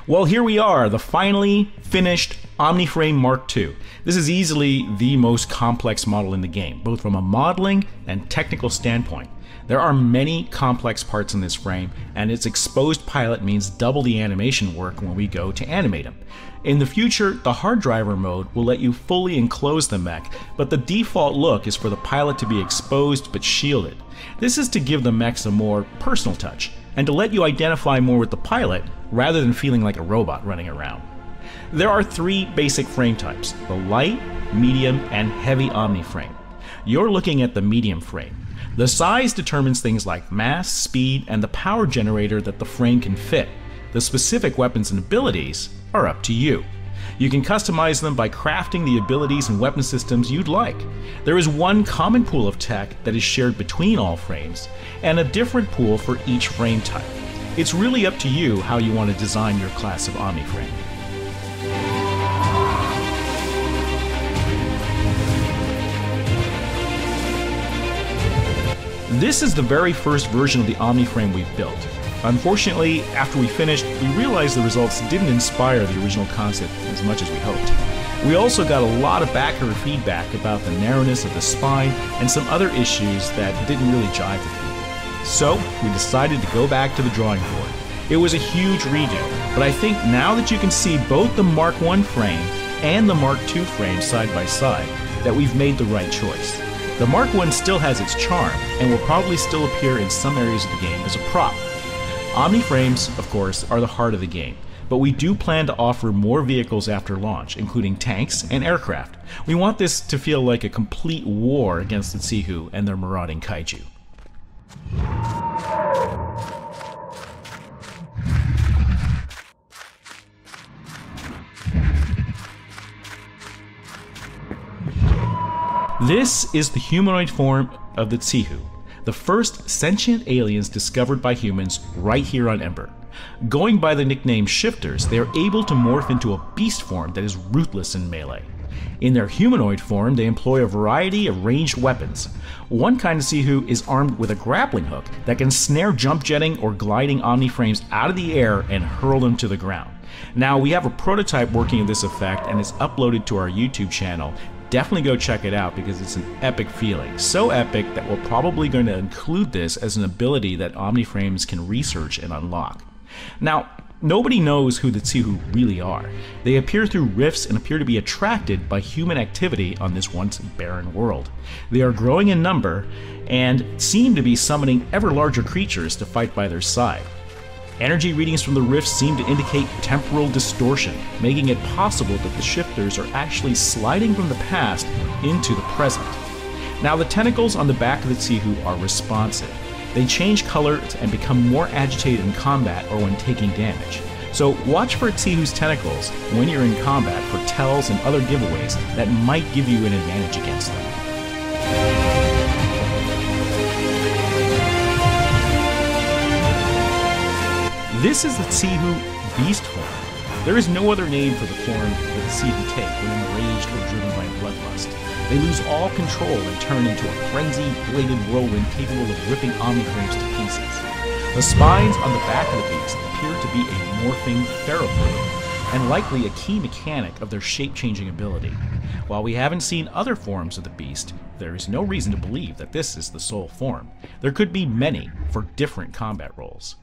Well, here we are, the finally finished OmniFrame Mark II. This is easily the most complex model in the game, both from a modeling and technical standpoint. There are many complex parts in this frame, and its exposed pilot means double the animation work when we go to animate him. In the future, the hard driver mode will let you fully enclose the mech, but the default look is for the pilot to be exposed but shielded. This is to give the mechs a more personal touch, and to let you identify more with the pilot rather than feeling like a robot running around. There are three basic frame types: the light, medium, and heavy OmniFrame. You're looking at the medium frame. The size determines things like mass, speed, and the power generator that the frame can fit. The specific weapons and abilities are up to you. You can customize them by crafting the abilities and weapon systems you'd like. There is one common pool of tech that is shared between all frames, and a different pool for each frame type. It's really up to you how you want to design your class of OmniFrame. This is the very first version of the OmniFrame we built. Unfortunately, after we finished, we realized the results didn't inspire the original concept as much as we hoped. We also got a lot of backer feedback about the narrowness of the spine and some other issues that didn't really jive with people. So, we decided to go back to the drawing board. It was a huge redo, but I think now that you can see both the Mark I frame and the Mark II frame side by side, that we've made the right choice. The Mark I still has its charm, and will probably still appear in some areas of the game as a prop. OmniFrames, of course, are the heart of the game, but we do plan to offer more vehicles after launch, including tanks and aircraft. We want this to feel like a complete war against the Tsihu and their marauding Kaiju. This is the humanoid form of the Tsihu, the first sentient aliens discovered by humans right here on Ember. Going by the nickname Shifters, they are able to morph into a beast form that is ruthless in melee. In their humanoid form, they employ a variety of ranged weapons. One kind of Tsihu is armed with a grappling hook that can snare jump jetting or gliding OmniFrames out of the air and hurl them to the ground. Now, we have a prototype working in this effect, and it's uploaded to our YouTube channel. Definitely go check it out because it's an epic feeling. So epic that we're probably going to include this as an ability that OmniFrames can research and unlock. Now, nobody knows who the Tsihu really are. They appear through rifts and appear to be attracted by human activity on this once barren world. They are growing in number and seem to be summoning ever larger creatures to fight by their side. Energy readings from the rifts seem to indicate temporal distortion, making it possible that the Shifters are actually sliding from the past into the present. Now, the tentacles on the back of the Tsihu are responsive. They change color and become more agitated in combat or when taking damage. So watch for Tsihu's tentacles when you're in combat for tells and other giveaways that might give you an advantage against them. This is the Tsihu beast form. There is no other name for the form that the Tsihu take when enraged or driven by bloodlust. They lose all control and turn into a frenzied, bladed whirlwind capable of ripping OmniFrames to pieces. The spines on the back of the beast appear to be a morphing theropod, and likely a key mechanic of their shape-changing ability. While we haven't seen other forms of the beast, there is no reason to believe that this is the sole form. There could be many for different combat roles.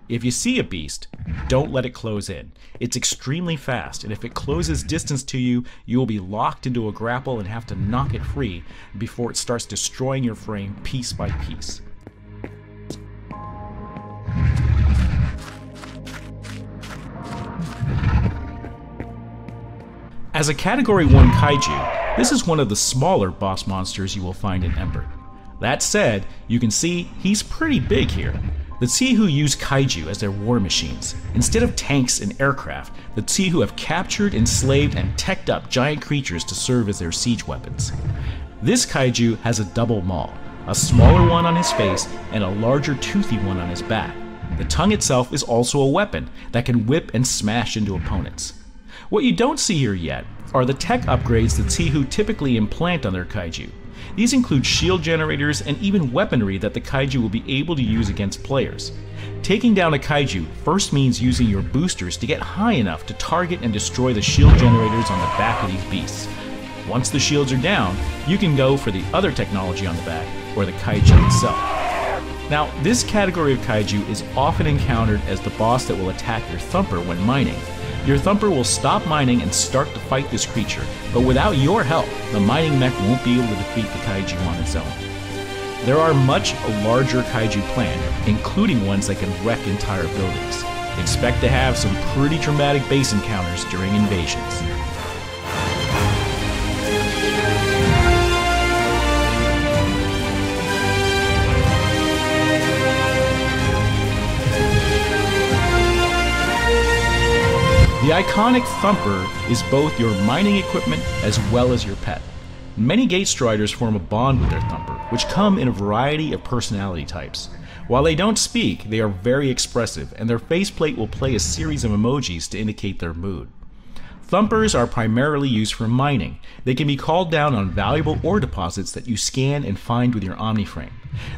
If you see a beast, don't let it close in. It's extremely fast, and if it closes distance to you, you will be locked into a grapple and have to knock it free before it starts destroying your frame piece by piece. As a Category 1 Kaiju, this is one of the smaller boss monsters you will find in Ember. That said, you can see he's pretty big here. The Tsihu use Kaiju as their war machines. Instead of tanks and aircraft, the Tsihu have captured, enslaved, and teched up giant creatures to serve as their siege weapons. This Kaiju has a double maw, a smaller one on his face and a larger toothy one on his back. The tongue itself is also a weapon that can whip and smash into opponents. What you don't see here yet are the tech upgrades that Tsihu typically implant on their Kaiju. These include shield generators and even weaponry that the Kaiji will be able to use against players. Taking down a Kaiju first means using your boosters to get high enough to target and destroy the shield generators on the back of these beasts. Once the shields are down, you can go for the other technology on the back, or the Kaiju itself. Now, this category of Kaiju is often encountered as the boss that will attack your Thumper when mining. Your Thumper will stop mining and start to fight this creature, but without your help, the mining mech won't be able to defeat the Kaiju on its own. There are much larger Kaiju planned, including ones that can wreck entire buildings. Expect to have some pretty dramatic base encounters during invasions. The iconic Thumper is both your mining equipment as well as your pet. Many Gate Striders form a bond with their Thumper, which come in a variety of personality types. While they don't speak, they are very expressive, and their faceplate will play a series of emojis to indicate their mood. Thumpers are primarily used for mining. They can be called down on valuable ore deposits that you scan and find with your Omniframe.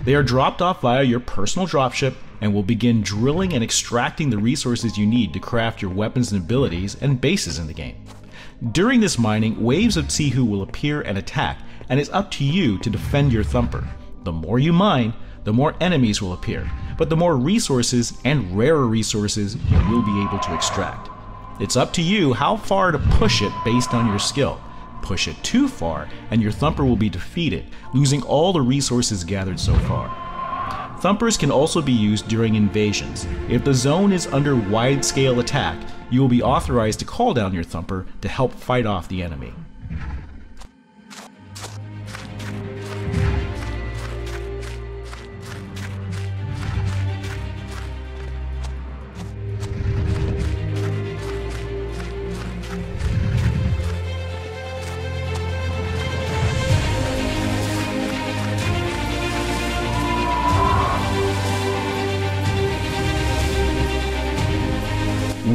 They are dropped off via your personal dropship and will begin drilling and extracting the resources you need to craft your weapons and abilities and bases in the game. During this mining, waves of Tsihu will appear and attack, and it's up to you to defend your Thumper. The more you mine, the more enemies will appear, but the more resources and rarer resources you will be able to extract. It's up to you how far to push it based on your skill. Push it too far, and your Thumper will be defeated, losing all the resources gathered so far. Thumpers can also be used during invasions. If the zone is under wide-scale attack, you will be authorized to call down your Thumper to help fight off the enemy.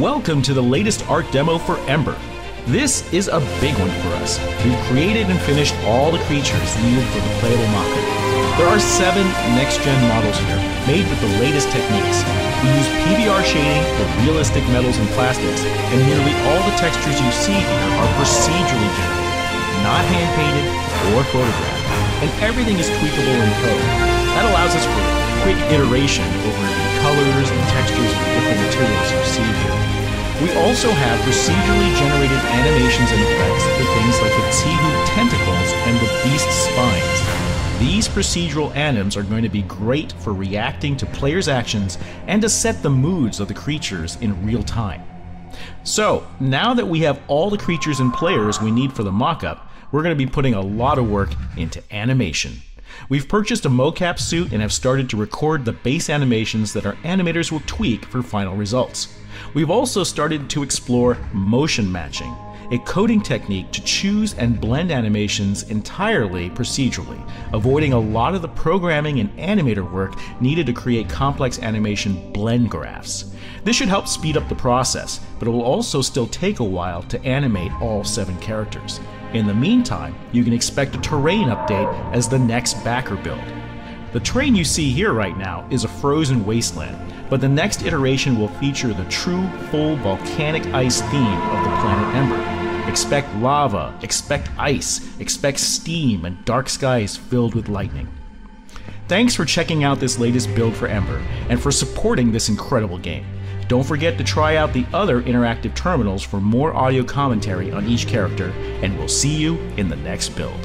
Welcome to the latest art demo for Ember. This is a big one for us. We've created and finished all the creatures needed for the playable mock-up. There are 7 next-gen models here, made with the latest techniques. We use PBR shading for realistic metals and plastics, and nearly all the textures you see here are procedurally generated, not hand-painted or photographed, and everything is tweakable in code. That allows us for quick iteration over the colors and textures of the different materials you see here. We also have procedurally generated animations and effects for things like the Tsihu tentacles and the beast spines. These procedural anims are going to be great for reacting to players' actions and to set the moods of the creatures in real time. So, now that we have all the creatures and players we need for the mock-up, we're going to be putting a lot of work into animation. We've purchased a mocap suit and have started to record the base animations that our animators will tweak for final results. We've also started to explore motion matching, a coding technique to choose and blend animations entirely procedurally, avoiding a lot of the programming and animator work needed to create complex animation blend graphs. This should help speed up the process, but it will also still take a while to animate all 7 characters. In the meantime, you can expect a terrain update as the next backer build. The terrain you see here right now is a frozen wasteland, but the next iteration will feature the true, full volcanic ice theme of the planet Ember. Expect lava, expect ice, expect steam, and dark skies filled with lightning. Thanks for checking out this latest build for Ember, and for supporting this incredible game. Don't forget to try out the other interactive terminals for more audio commentary on each character, and we'll see you in the next build.